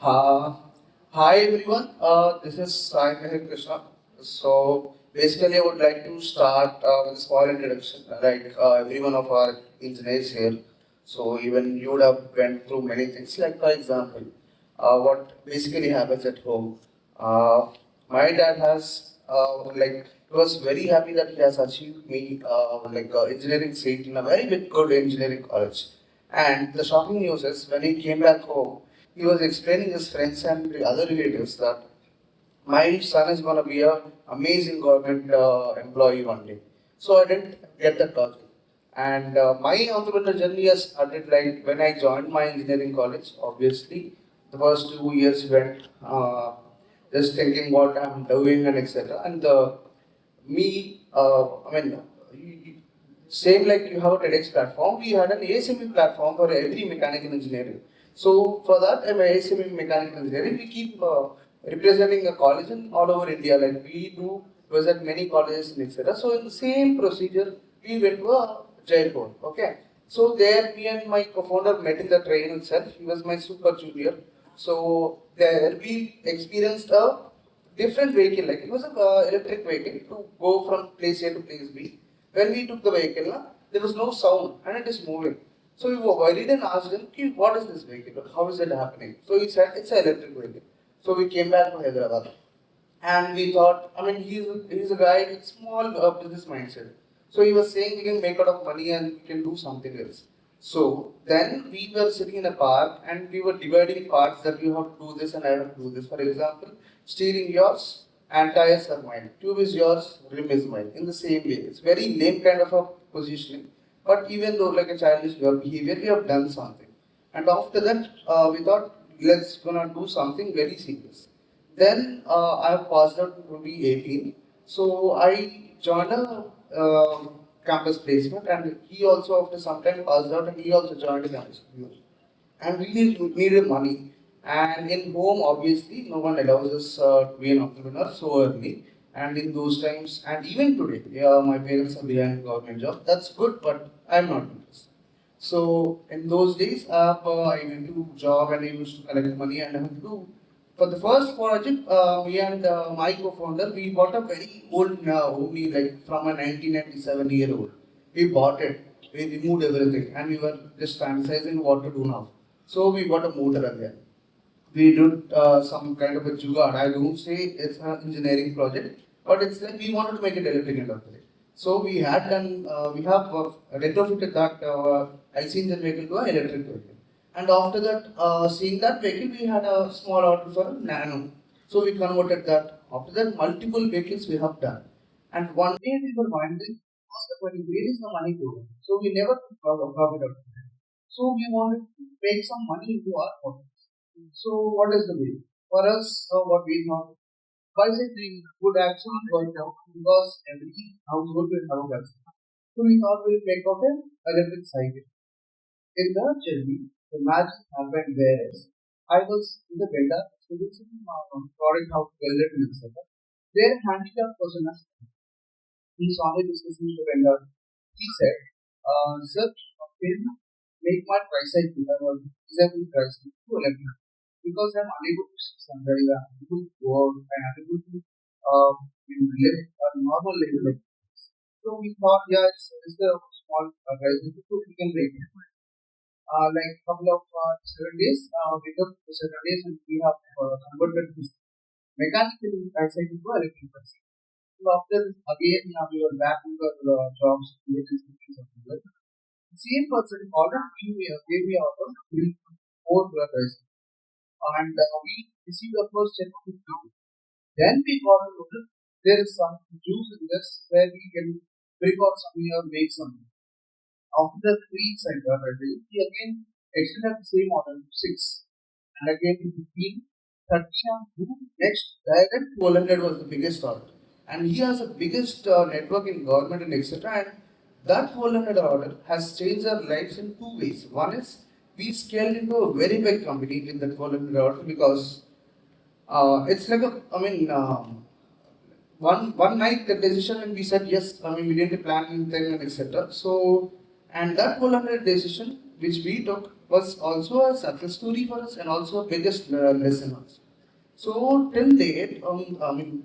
Uh, Hi everyone, this is Sai Krishna. So basically, I would like to start with a small introduction. Like every one of our engineers here, so even you would have went through many things. Like for example, what basically happens at home. Uh, my dad has was very happy that he has achieved me engineering seat in a very big good engineering college. And the shocking news is when he came back home, he was explaining his friends and the other relatives that my son is going to be a amazing government employee one day. So I didn't get that logic. And my entrepreneurial journey has started like when I joined my engineering college. Obviously, the first 2 years went just thinking what I'm doing and etc. And same like you have a TEDx platform, we had an ASME platform for every mechanical engineering. So for that, I'm ASME mechanical engineering. We keep representing a college in all over India. Like we do visit many colleges and etc. So in the same procedure, we went to Jaipur. Okay. So there, me and my co-founder met in the train itself. He was my super junior. So there, we experienced a different vehicle. Like it was a electric vehicle to go from place A to place B. When we took the vehicle, there was no sound and it is moving. So we were worried and asked him, "Ki, what is this vehicle? How is it happening?" So he said, "It's an electric vehicle." So we came back to Hyderabad. And we thought, he's a guy with small business mindset. So he was saying we can make out of money and we can do something else. So then we were sitting in a park and we were dividing parts that you have to do this and I have to do this. For example, steering yours and tires are mine. Tube is yours, rim is mine. In the same way. It's very lame kind of a positioning. But even though like a childish behavior, we have done something. And after that, we thought, let's gonna do something very serious. Then I have passed out in 2018. So I joined a campus placement, and he also after some time passed out, and he also joined a campus placement. And we needed money. And in home, obviously, no one allows us to be an entrepreneur so early. And in those times, and even today, yeah, my parents are behind government job. That's good, but I'm not interested. So in those days, I went to job and I used to collect money and I had to do. For the first project, me and my co-founder, we bought a very old Omni, like from a 1997-year-old. We bought it, we removed everything, and we were just fantasizing what to do now. So we bought a motor again. We did some kind of a jugaad. I don't say it's an engineering project, but it's like we wanted to make it electric end of the day. So we had done, we have retrofitted that IC engine vehicle to an electric vehicle. And after that, seeing that vehicle, we had a small order for a nano. So we converted that. After that, multiple vehicles we have done. And one day we were wondering, what's the money? Where is the money going? So we never took profit out of it. So we wanted to make some money into our pocket. So what is the way? For us, what we thought, bicycling would actually work out because every household will have a bicycle. So we thought we'll make out an electric cycle. In the journey, the magic happened whereas I was in the vendor selling some product how to build it and etc. Their handicapped person has he saw me discussing with the vendor. He said, "Sir, can you make my tricycle or disable tricycle to electric? Because I'm unable to sit somewhere, I'm unable to work, I'm unable to live a normal level like this." So we thought, yeah, it's a small tricycle, so we can break it. Like couple of 7 days, we took 7 days and we have converted this mechanically tricycle to electric tricycle. So after again, we were back in the jobs, something like that. The same person ordered gave me order to build 4 brothers, and we received the first check of 50. Then we got a order. There is some juice in this where we can break out something or make something. After the 3 weeks I got a raise, he again extended the same order to 6, and again to 15, 13, and next direct 1200 was the biggest order. And he has the biggest network in government and etc. And that 1200 order has changed our lives in 2 ways. One is we scaled into a very big company with the 1200 order because it's like a, one night the decision and we said yes. We didn't plan anything and etc. So and that 1200 decision which we took was also a success story for us and also a biggest lesson also. So till date,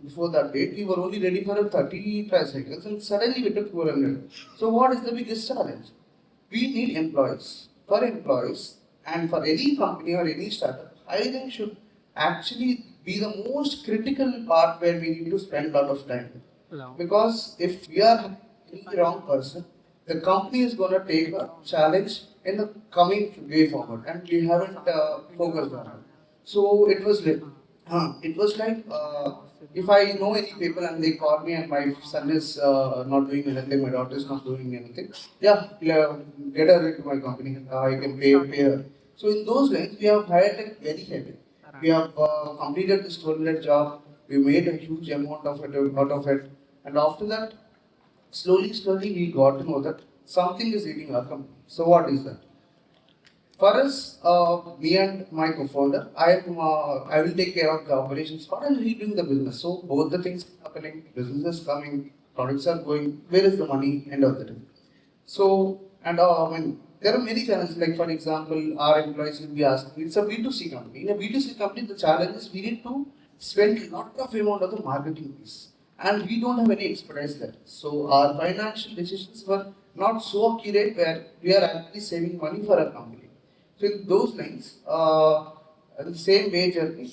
before that date, we were only ready for a 30 tricycles and suddenly we took 400. So what is the biggest challenge? We need employees. For employees and for any company or any startup, I think should actually be the most critical part where we need to spend a lot of time. Hello. Because if we are the wrong person, the company is going to take a challenge in the coming way forward and we haven't focused on it. So it was like if I know any people and they call me and my son is not doing anything, my daughter is not doing anything, get her into my company. I can pay her. So in those lines, we have hired like very heavy. We have completed this 12-minute job. We made a huge amount of it out of it, and after that, slowly we got to know that something is eating our company. So what is that? For us, me and my co-founder, I will take care of the operations part and he doing the business. So both the things happening, business is coming, products are going. Where is the money? End of the day. So there are many challenges. Like for example, our employees will be asking. It's a B2C company. In a B2C company, the challenge is we need to spend a lot of amount of the marketing piece, and we don't have any expertise there. So our financial decisions were not so accurate where we are actually saving money for our company. So in those lines, the same way journey,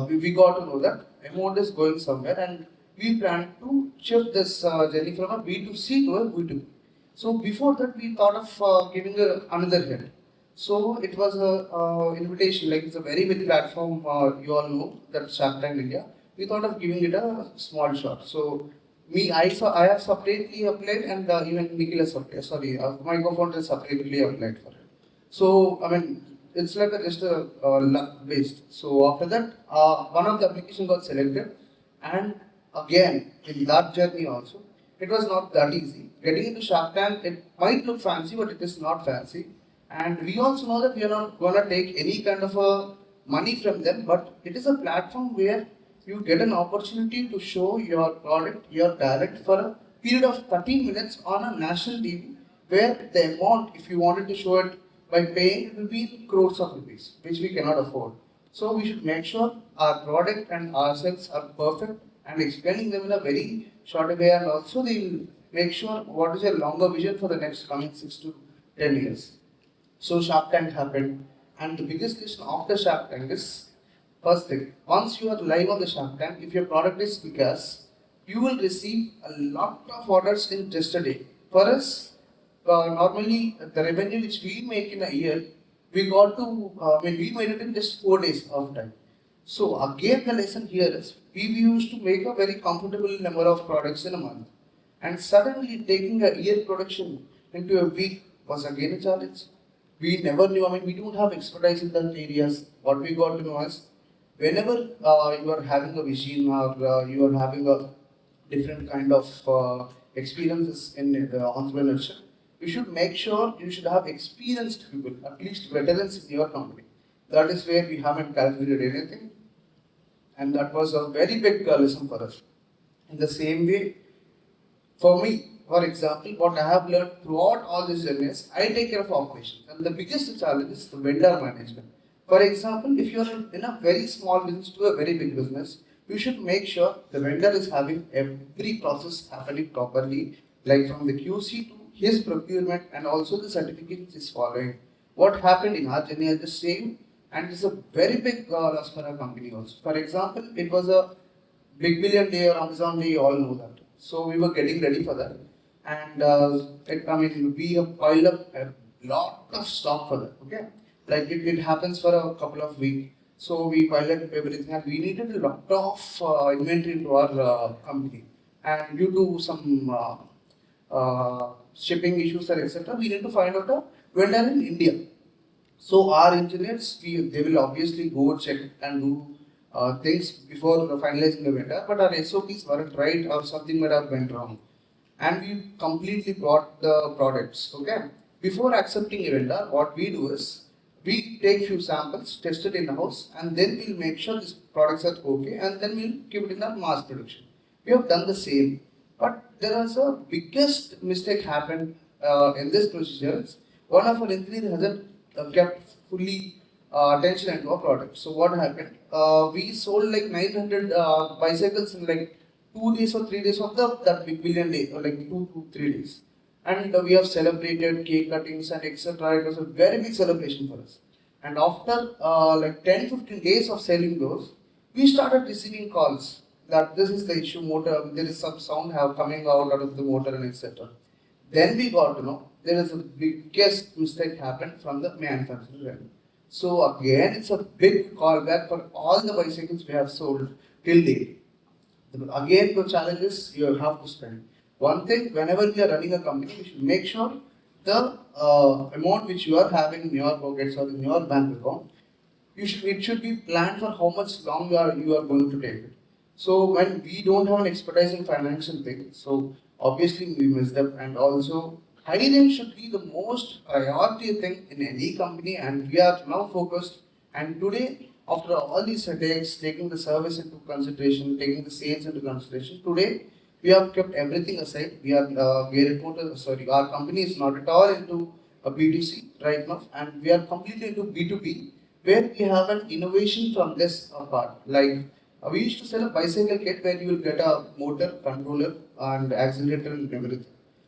we got to know that amount is going somewhere and we plan to shift this journey from a B2C to a B2B. So before that, we thought of giving another head. So it was a invitation, like it's a very big platform, you all know, that Shark Tank India. We thought of giving it a small shot. So I have separately applied and even Nikhil applied, my co-founder separately applied for it. So, it's like just a luck based. So, after that, one of the application got selected, and again, in that journey also, it was not that easy. Getting into Shark Tank, it might look fancy, but it is not fancy. And we also know that we are not going to take any kind of money from them, but it is a platform where you get an opportunity to show your product, your talent for a period of 30 minutes on a national TV, where the amount, if you wanted to show it by paying, it will be in crores of rupees, which we cannot afford. So we should make sure our product and ourselves are perfect and explaining them in a very short way, and also they will make sure what is your longer vision for the next coming 6 to 10 years. So Shark Tank happened, and the biggest lesson after Shark Tank is first thing, once you are live on the Shark Tank, if your product is gas, you will receive a lot of orders in just a day. For us, normally the revenue which we make in a year, we got to, we made it in just 4 days of time. So again, the lesson here is we used to make a very comfortable number of products in a month, and suddenly taking a year production into a week was again a challenge. We never knew. We don't have expertise in that areas. What we got to know is whenever you are having a vision or you are having a different kind of experiences in the entrepreneurship, you should make sure you should have experienced people, at least veterans in your company. That is where we haven't calculated anything, and that was a very big lesson for us. In the same way, for me, for example, what I have learned throughout all these journeys, I take care of operations, and the biggest challenge is the vendor management. For example, if you are in a very small business to a very big business, you should make sure the vendor is having every process happening properly, like from the QC to his procurement, and also the certificates is following. What happened in our journey is the same, and it's a very big loss for our company also. For example, it was a Big Billion Day or Amazon Day, you all know that. So we were getting ready for that, and we have piled up a lot of stock for that. Okay, like it happens for a couple of weeks. So we piled up everything, and we needed a lot of inventory to our company, and due to some shipping issues or etc., we need to find out a vendor in India. So our engineers, they will obviously go check and do things before finalizing the vendor, but our SOPs weren't right or something might have went wrong, and we completely bought the products. Okay, before accepting a vendor, what we do is we take few samples, test it in house, and then we'll make sure these products are okay, and then we'll keep it in our mass production. We have done the same, but there was a biggest mistake happened in this procedure. one of our engineers hasn't kept fully attention into our product. So what happened? We sold like 900 bicycles in like 2 days or 3 days of that big billion day, or like 2 to 3 days. And we have celebrated cake cuttings and etc. It was a very big celebration for us. And after like 10-15 days of selling those, we started receiving calls that this is the issue, motor, there is some sound have coming out of the motor and etc. Then we got to know there is a biggest mistake happened from the manufacturer end. So again, it's a big callback for all the bicycles we have sold till date. Again, the challenge is you have to spend. One thing, whenever we are running a company, we should make sure the amount which you are having in your pockets or in your bank account, it should be planned for how much long you are going to take it. So when we don't have an expertise in financial things, so obviously we messed up, and also hiring should be the most priority thing in any company, and we are now focused. And today, after all these headaches, taking the service into consideration, taking the sales into consideration, today we have kept everything aside. Our company is not at all into a B2C right now, and we are completely into B2B, where we have an innovation from this part. Like we used to sell a bicycle kit where you will get a motor, controller, and accelerator and everything.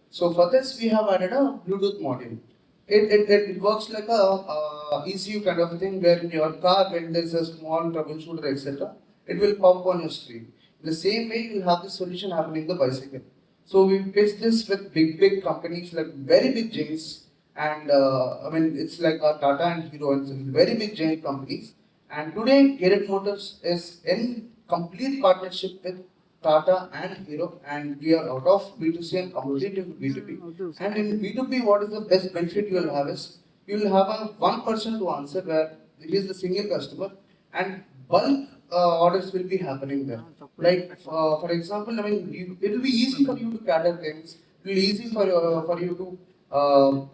So for this, we have added a Bluetooth module. It works like a ECU kind of a thing, where in your car, when there's a small troubleshooter, etc., it will pop on your screen. The same way, you will have this solution happening in the bicycle. So we pitched this with big companies, like very big giants, and I mean it's like Tata and Hero and some very big giant companies. And today, Garrett Motors is in complete partnership with Tata and Hero, and we are out of B2C and completely into B2B. And in B2B, what is the best benefit you will have is you will have a one person to answer, where it is the single customer, and bulk orders will be happening there. Like for example, I mean it will be easy for you to cater things. It will be easy for you to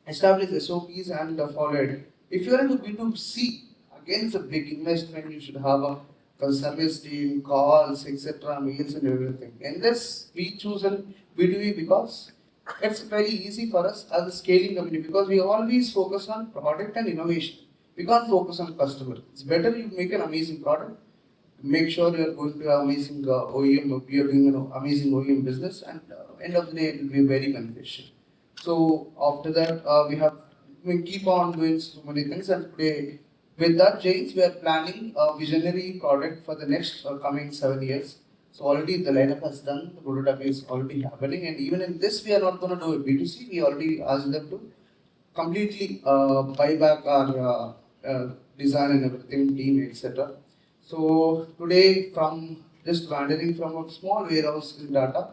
establish SOPs and follow it. If you are into B2C, again it's a big investment. You should have a service team, calls, etc., mails and everything. And this we choose an B2B because it's very easy for us as a scaling company, because we always focus on product and innovation. We can't focus on customer. It's better you make an amazing product, make sure you are going to have amazing OEM, you are doing an amazing OEM business, and end of the day it will be very beneficial. So after that, we keep on doing so many things, and today with that change, we are planning a visionary product for the next coming 7 years. So already the lineup has done, the prototype is already happening, and even in this, we are not going to do a B2C. We already asked them to completely buy back our design and everything, team, etc. So today, from just wandering from a small warehouse in data,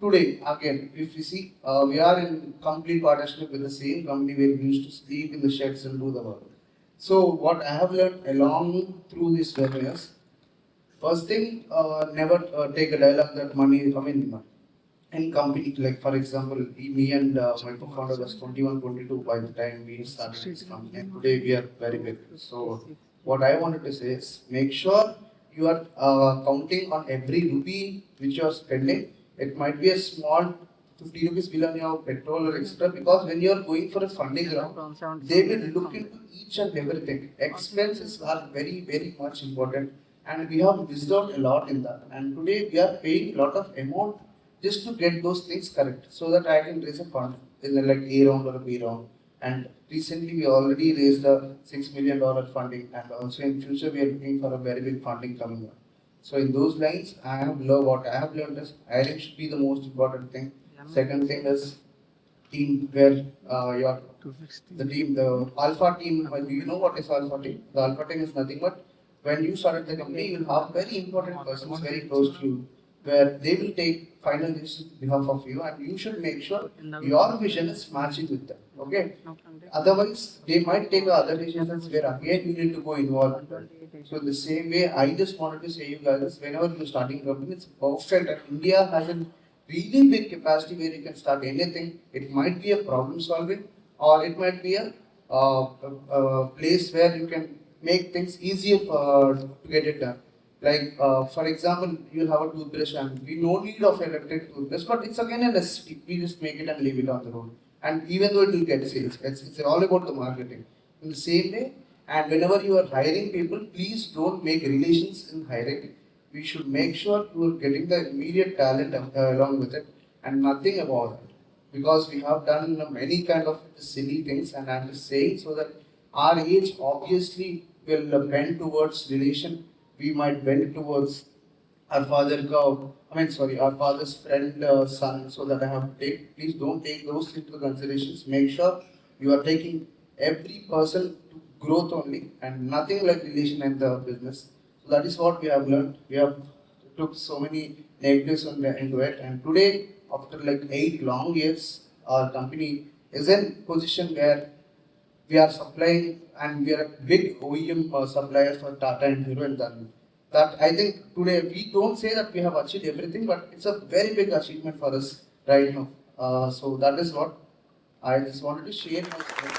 today again, if you see, we are in complete partnership with the same company where we used to sleep in the sheds and do the work. So what I have learned along through these webinars, first thing, never take a dialogue that money, I mean, in company, like for example, me and my co-founder was 21, 22 by the time we started this company, and today we are very big. So what I wanted to say is, make sure you are counting on every rupee which you are spending. It might be a small 50 rupees bill on your petrol or extra, because when you are going for a funding round, they will look into each and everything. Expenses are very much important, and we have missed out a lot in that. And today we are paying a lot of amount just to get those things correct, so that I can raise a fund in the like A round or a B round. And recently we already raised a $6 million funding, and also in future we are looking for a very big funding coming up. So in those lines, what I have learned is hiring should be the most important thing. Second thing is team, where your the team, the alpha team. Do you know what is alpha team? The alpha team is nothing but when you started the company, you will have very important persons very close to you, where they will take final decisions on behalf of you, and you should make sure your vision is matching with them. Okay. Otherwise, they might take other decisions where again you need to go involved. So in the same way, I just wanted to say you guys, whenever you're starting a company, it's perfect. And India has a really big capacity where you can start anything. It might be a problem solving, or it might be a place where you can make things easier to get it done. Like for example, you'll have a toothbrush, and we no need of electric toothbrush, but it's again a necessity. We just make it and leave it on the road. and even though it will get sales, it's all about the marketing. In the same way, and whenever you are hiring people, please don't make relations in hiring. We should make sure you are getting the immediate talent along with it, and nothing about it. Because we have done many kind of silly things, and I'm just saying so that our age obviously will bend towards relation. We might bend towards our father cow, our father's friend son, so that I have to take, please don't take those into considerations. Make sure you are taking every person to growth only and nothing like relation in the business. So that is what we have learned. We have took so many negatives into it, and today, after like 8 long years, our company is in position where we are supplying and we are a big OEM suppliers for Tata and Hero and Dhan. That I think today we don't say that we have achieved everything, but it's a very big achievement for us right now. So that is what I just wanted to share my story.